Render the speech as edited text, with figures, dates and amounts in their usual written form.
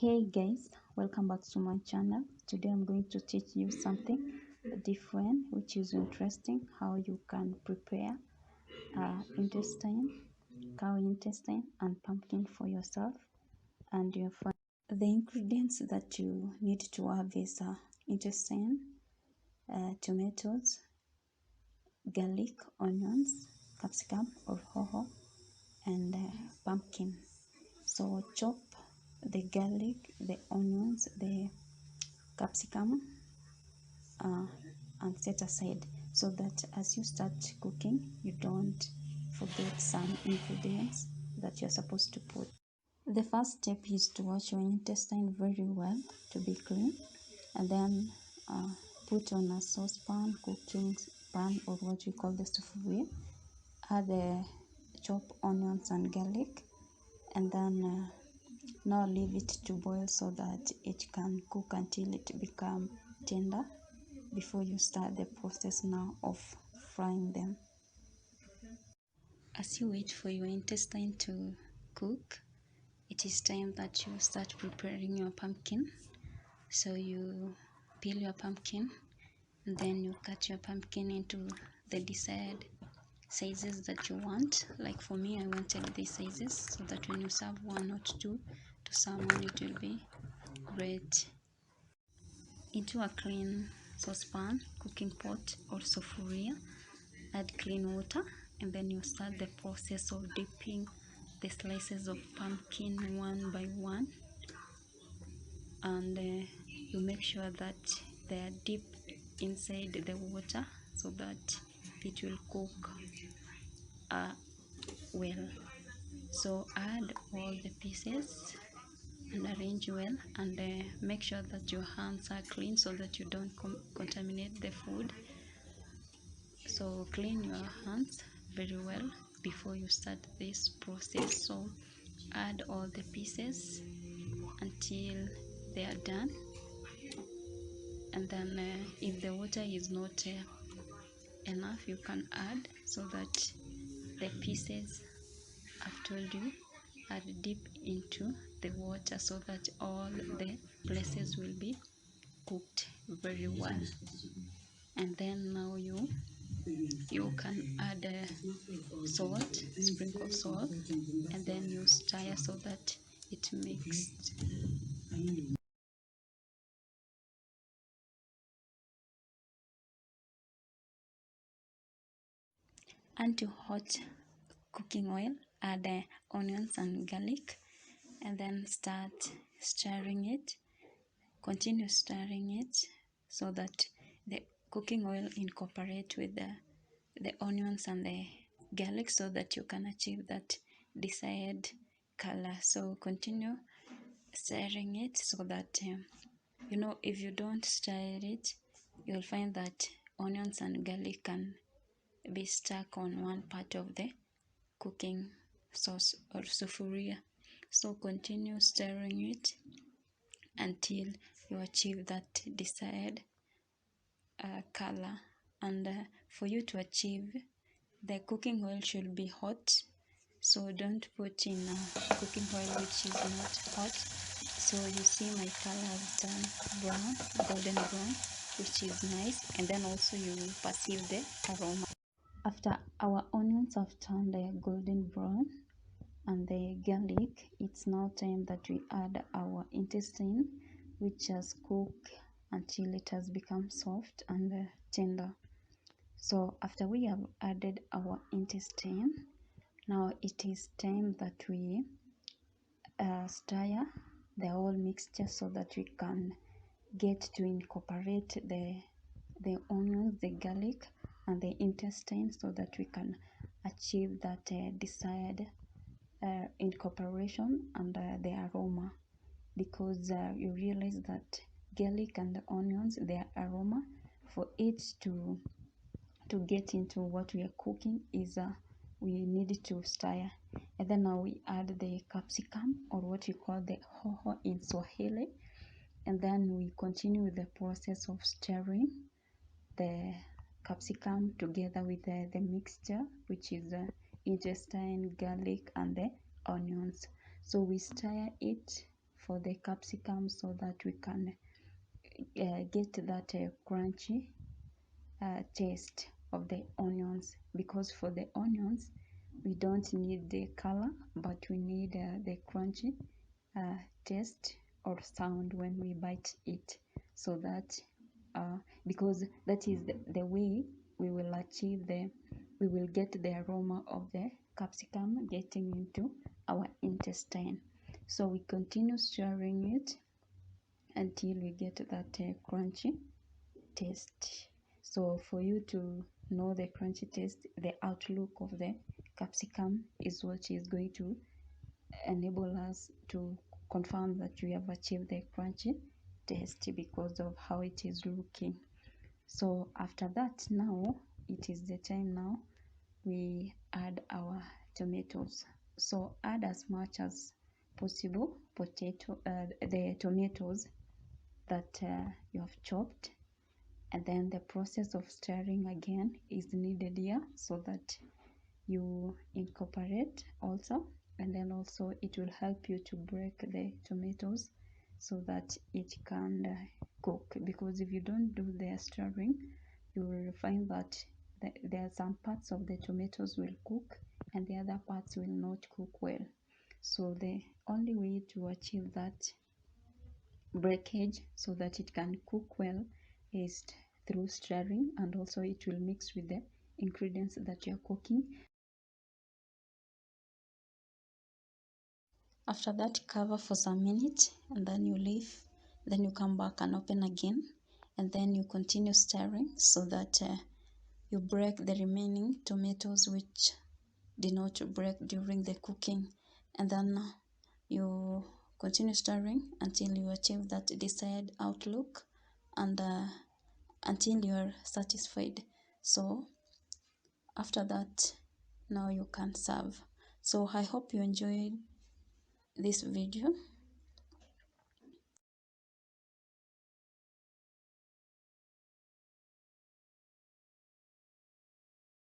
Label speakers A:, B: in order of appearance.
A: Hey guys, welcome back to my channel. Today I'm going to teach you something different which is interesting, how you can prepare intestine, cow intestine and pumpkin for yourself and your family. The ingredients that you need to have is intestine, tomatoes, garlic, onions, capsicum or hoho, and pumpkin. So chop the garlic, the onions, the capsicum and set aside so that as you start cooking you don't forget some ingredients that you're supposed to put. The first step is to wash your intestine very well to be clean, and then put on a saucepan, cooking pan or what we call the sufuria. Add the chopped onions and garlic, and then now leave it to boil so that it can cook until it become tender before you start the process now of frying them. As you wait for your intestine to cook, it is time that you start preparing your pumpkin. So you peel your pumpkin and then you cut your pumpkin into the desired sizes that you want. Like for me, I wanted these sizes so that when you serve one or two to someone, it will be great. Into a clean saucepan, cooking pot or sufuria, add clean water, and then you start the process of dipping the slices of pumpkin one by one, and you make sure that they are deep inside the water so that it will cook well. So add all the pieces and arrange well, and make sure that your hands are clean so that you don't contaminate the food. So clean your hands very well before you start this process. So add all the pieces until they are done, and then if the water is not enough, you can add so that the pieces I've told you are deep into the water so that all the places will be cooked very well. And then now you can add salt, sprinkle salt, and then you stir so that it mixed. And to hot cooking oil, add onions and garlic, and then start stirring it. Continue stirring it so that the cooking oil incorporate with the onions and the garlic so that you can achieve that desired color. So continue stirring it so that if you don't stir it, you'll find that onions and garlic can be stuck on one part of the cooking sauce or sufuria. So continue stirring it until you achieve that desired color. And for you to achieve, the cooking oil should be hot, so don't put in cooking oil which is not hot. So you see my color has turned brown, golden brown, which is nice, and then also you will perceive the aroma. After our onions have turned golden brown and the garlic, it's now time that we add our intestine, which has cooked until it has become soft and tender. So after we have added our intestine, now it is time that we stir the whole mixture so that we can get to incorporate the onions, the garlic and the intestine so that we can achieve that desired incorporation and the aroma, because you realize that garlic and the onions, their aroma, for it to get into what we are cooking is we need to stir. And then now we add the capsicum, or what we call the hoho in Swahili, and then we continue with the process of stirring the capsicum together with the mixture, which is intestine, garlic and the onions. So we stir it for the capsicum so that we can get that crunchy taste of the onions, because for the onions we don't need the color, but we need the crunchy taste or sound when we bite it, so that because that is the way we will achieve we will get the aroma of the capsicum getting into our intestine. So we continue stirring it until we get that crunchy taste. So for you to know the crunchy taste, the outlook of the capsicum is what is going to enable us to confirm that we have achieved the crunchy taste because of how it is looking. So after that, now it is the time now we add our tomatoes. So add as much as possible the tomatoes that you have chopped, and then the process of stirring again is needed here so that you incorporate also, and then also it will help you to break the tomatoes so that it can cook, because if you don't do the stirring you will find that there are some parts of the tomatoes will cook and the other parts will not cook well. So the only way to achieve that breakage so that it can cook well is through stirring, and also it will mix with the ingredients that you're cooking. After that, cover for some minutes and then you leave. Then you come back and open again, and then you continue stirring so that you break the remaining tomatoes which did not break during the cooking. And then you continue stirring until you achieve that desired outlook, and until you're satisfied. So after that, now you can serve. So I hope you enjoyed this video.